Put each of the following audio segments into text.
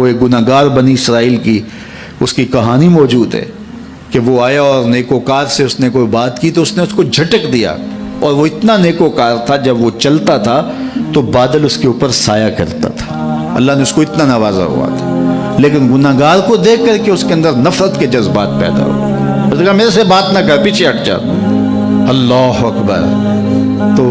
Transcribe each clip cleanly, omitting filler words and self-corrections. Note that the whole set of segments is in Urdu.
وہ ایک گناہگار بنی اسرائیل کی اس کی کہانی موجود ہے کہ وہ آیا اور نیکوکار سے اس نے کوئی بات کی تو اس نے اس کو جھٹک دیا، اور وہ اتنا نیکوکار تھا جب وہ چلتا تھا تو بادل اس کے اوپر سایہ کرتا تھا، اللہ نے اس کو اتنا نوازا ہوا تھا، لیکن گناہگار کو دیکھ کر کے اس کے اندر نفرت کے جذبات پیدا ہوئے، اس نے کہا میرے سے بات نہ کر، پیچھے ہٹ جا، اللہ اکبر۔ تو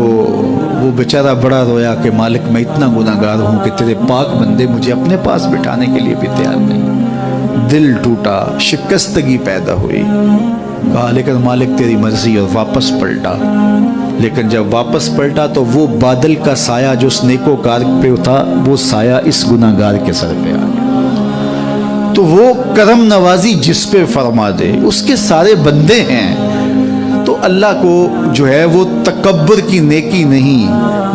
وہ بیچارہ بڑا رویا کہ مالک میں اتنا گناہگار ہوں کہ تیرے پاک بندے مجھے اپنے پاس بٹھانے کے لیے بھی تیار نہیں۔ دل ٹوٹا، شکستگی پیدا ہوئی، کہا لیکن مالک تیری مرضی، اور واپس پلٹا۔ لیکن جب واپس پلٹا تو وہ بادل کا سایہ جو اس نیکوکار پہ تھا وہ سایہ اس گناہگار کے سر پہ آ گیا۔ تو وہ کرم نوازی جس پہ فرما دے، اس کے سارے بندے ہیں، تو اللہ کو جو ہے وہ تکبر کی نیکی نہیں،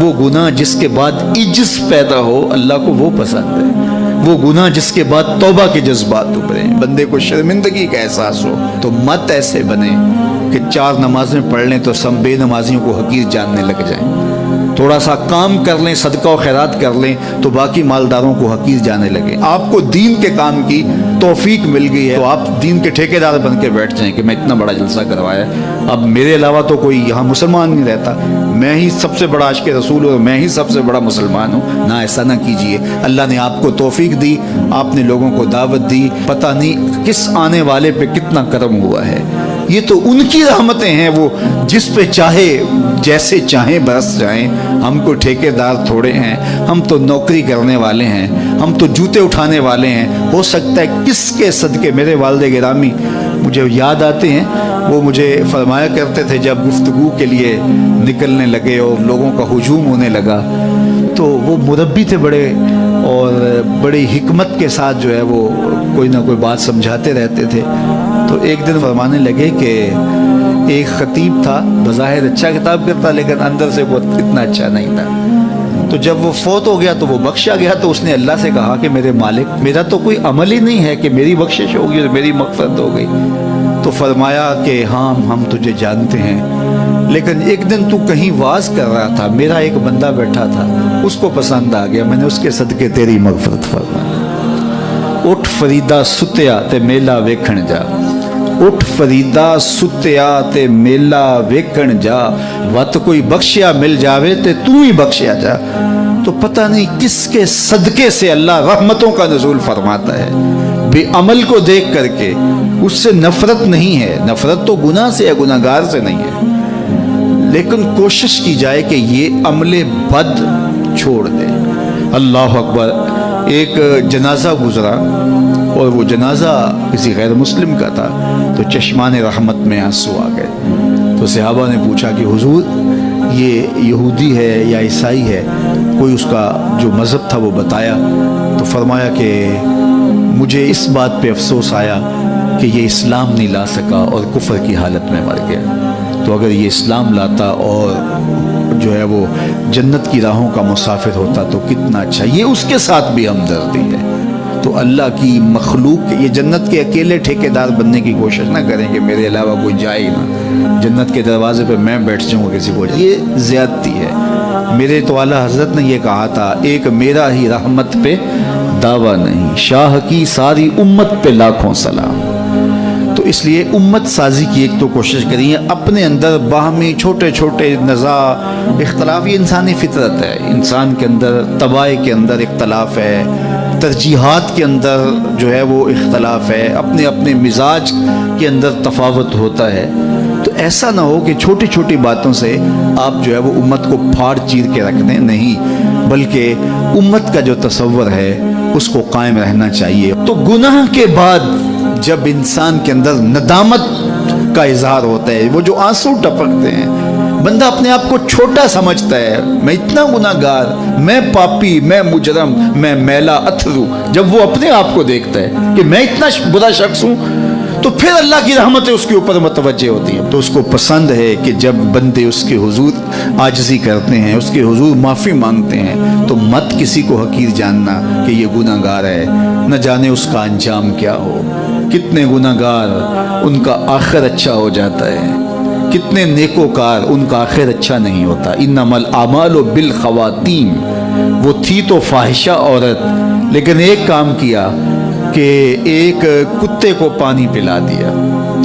وہ گناہ جس کے بعد عجز پیدا ہو اللہ کو وہ پسند ہے، وہ گناہ جس کے بعد توبہ کے جذبات ابھرے، بندے کو شرمندگی کا احساس ہو۔ تو مت ایسے بنے کہ 4 نمازیں پڑھ لیں تو سب بے نمازیوں کو حقیر جاننے لگ جائیں، تھوڑا سا کام کر لیں، صدقہ و خیرات کر لیں تو باقی مالداروں کو حقیر جانے لگے۔ آپ کو دین کے کام کی توفیق مل گئی ہے تو آپ دین کے ٹھیکیدار بن کے بیٹھ جائیں کہ میں اتنا بڑا جلسہ کروایا، اب میرے علاوہ تو کوئی یہاں مسلمان نہیں رہتا، میں ہی سب سے بڑا عاشق رسول ہوں، میں ہی سب سے بڑا مسلمان ہوں۔ نہ، ایسا نہ کیجئے۔ اللہ نے آپ کو توفیق دی، آپ نے لوگوں کو دعوت دی، پتہ نہیں کس آنے والے پہ کتنا کرم ہوا ہے۔ یہ تو ان کی رحمتیں ہیں، وہ جس پہ چاہے جیسے چاہیں برس جائیں۔ ہم کو ٹھیکیدار تھوڑے ہیں، ہم تو نوکری کرنے والے ہیں، ہم تو جوتے اٹھانے والے ہیں۔ ہو سکتا ہے کس کے صدقے، میرے والد گرامی مجھے یاد آتے ہیں، وہ مجھے فرمایا کرتے تھے جب گفتگو کے لیے نکلنے لگے اور لوگوں کا ہجوم ہونے لگا تو وہ مربی تھے بڑے، اور بڑی حکمت کے ساتھ جو ہے وہ کوئی نہ کوئی بات سمجھاتے رہتے تھے۔ تو ایک دن فرمانے لگے کہ ایک خطیب تھا، بظاہر اچھا خطاب کرتا لیکن اندر سے وہ اتنا اچھا نہیں تھا۔ تو جب وہ فوت ہو گیا تو وہ بخشا گیا، تو اس نے اللہ سے کہا کہ میرے مالک میرا تو کوئی عمل ہی نہیں ہے کہ میری بخشش ہوگی اور میری مغفرت ہو گئی۔ تو فرمایا کہ ہاں ہم تجھے جانتے ہیں، لیکن ایک دن تو کہیں واز کر رہا تھا، میرا ایک بندہ بیٹھا تھا، اس کو پسند آ گیا، میں نے اس کے صدقے تیری مغفرت فرمائی۔ اٹھ فریدا ستیا تے میلہ ویکھن جا، اٹھ فریدا ستیا تے میلہ ویکھن جا، وت کوئی بخشیا مل جاوے تے تو ہی بخشیا جا۔ تو پتہ نہیں کس کے صدقے سے اللہ رحمتوں کا نزول فرماتا ہے۔ بے عمل کو دیکھ کر کے اس سے نفرت نہیں ہے، نفرت تو گناہ سے ہے، گناہگار سے نہیں ہے، لیکن کوشش کی جائے کہ یہ عمل بد چھوڑ دے۔ اللہ اکبر۔ ایک جنازہ گزرا اور وہ جنازہ کسی غیر مسلم کا تھا، تو چشمان رحمت میں آنسو آ گئے۔ تو صحابہ نے پوچھا کہ حضور یہ یہودی ہے یا عیسائی ہے، کوئی اس کا جو مذہب تھا وہ بتایا۔ تو فرمایا کہ مجھے اس بات پہ افسوس آیا کہ یہ اسلام نہیں لا سکا اور کفر کی حالت میں مر گیا، تو اگر یہ اسلام لاتا اور جو ہے وہ جنت کی راہوں کا مسافر ہوتا تو کتنا اچھا۔ یہ اس کے ساتھ بھی ہمدردی ہے۔ تو اللہ کی مخلوق، یہ جنت کے اکیلے ٹھیکیدار بننے کی کوشش نہ کریں کہ میرے علاوہ کوئی جائے ہی نہ، جنت کے دروازے پہ میں بیٹھ جاؤں کسی کو، یہ زیادتی ہے۔ میرے تو اعلیٰ حضرت نے یہ کہا تھا، ایک میرا ہی رحمت پہ دعویٰ نہیں، شاہ کی ساری امت پہ لاکھوں سلام۔ تو اس لیے امت سازی کی ایک تو کوشش کریے، اپنے اندر باہمی چھوٹے چھوٹے نزاع اختلاف، یہ انسانی فطرت ہے، انسان کے اندر طباع کے اندر اختلاف ہے، ترجیحات کے اندر جو ہے وہ اختلاف ہے، اپنے اپنے مزاج کے اندر تفاوت ہوتا ہے۔ تو ایسا نہ ہو کہ چھوٹی چھوٹی باتوں سے آپ جو ہے وہ امت کو پھاڑ چیر کے رکھ دیں، نہیں، بلکہ امت کا جو تصور ہے اس کو قائم رہنا چاہیے۔ تو گناہ کے بعد جب انسان کے اندر ندامت کا اظہار ہوتا ہے، وہ جو آنسو ٹپکتے ہیں، بندہ اپنے آپ کو چھوٹا سمجھتا ہے، میں اتنا گناہگار، میں پاپی، میں مجرم، میں میلا اتھرو، جب وہ اپنے آپ کو دیکھتا ہے کہ میں اتنا برا شخص ہوں، تو پھر اللہ کی رحمتیں اس کے اوپر متوجہ ہوتی ہیں۔ تو اس کو پسند ہے کہ جب بندے اس کے حضور عاجزی کرتے ہیں، اس کے حضور معافی مانگتے ہیں، تو مت کسی کو حقیر جاننا کہ یہ گناہگار ہے، نہ جانے اس کا انجام کیا ہو۔ کتنے گناہگار ان کا آخر اچھا ہو جاتا ہے، کتنے نیکوکار ان کا آخر اچھا نہیں ہوتا۔ انما الاعمال بالخواتیم، وہ تھی تو فاحشہ عورت لیکن ایک کام کیا کہ ایک کتے کو پانی پلا دیا،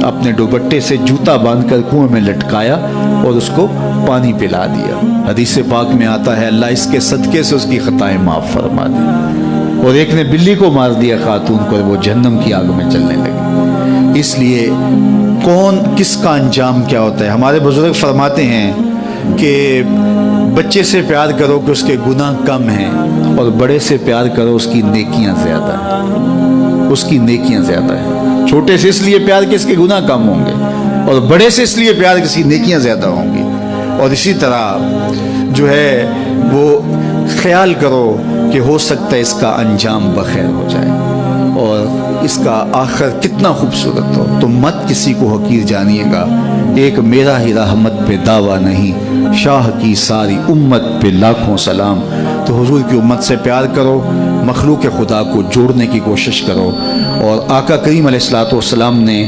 اپنے دوپٹے سے جوتا باندھ کر کنویں میں لٹکایا اور اس کو پانی پلا دیا۔ حدیث پاک میں آتا ہے اللہ اس کے صدقے سے اس کی خطائیں معاف فرما دی۔ اور ایک نے بلی کو مار دیا خاتون کو، اور وہ جہنم کی آگ میں جلنے لگی۔ اس لیے کون کس کا انجام کیا ہوتا ہے؟ ہمارے بزرگ فرماتے ہیں کہ بچے سے پیار کرو کہ اس کے گناہ کم ہیں، اور بڑے سے پیار کرو اس کی نیکیاں زیادہ ہیں، اس کی نیکیاں زیادہ ہیں۔ چھوٹے سے اس لیے پیار کہ اس کے گناہ کم ہوں گے، اور بڑے سے اس لیے پیار کہ اس کی نیکیاں زیادہ ہوں گی۔ اور اسی طرح جو ہے وہ خیال کرو کہ ہو سکتا ہے اس کا انجام بخیر ہو جائے اور اس کا آخر کتنا خوبصورت ہو۔ تو مت کسی کو حقیر جانیے گا، ایک میرا ہی رحمت پہ دعویٰ نہیں، شاہ کی ساری امت پہ لاکھوں سلام۔ تو حضور کی امت سے پیار کرو، مخلوق خدا کو جوڑنے کی کوشش کرو۔ اور آقا کریم علیہ الصلوۃ والسلام نے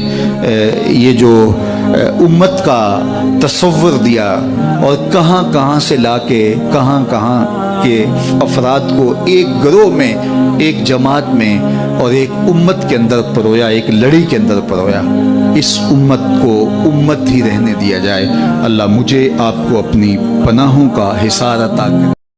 یہ جو امت کا تصور دیا اور کہاں کہاں سے لا کے کہاں کہاں کے افراد کو ایک گروہ میں، ایک جماعت میں اور ایک امت کے اندر پرویا، ایک لڑی کے اندر پرویا۔ اس امت کو امت ہی رہنے دیا جائے۔ اللہ مجھے آپ کو اپنی پناہوں کا حصار عطا کرے۔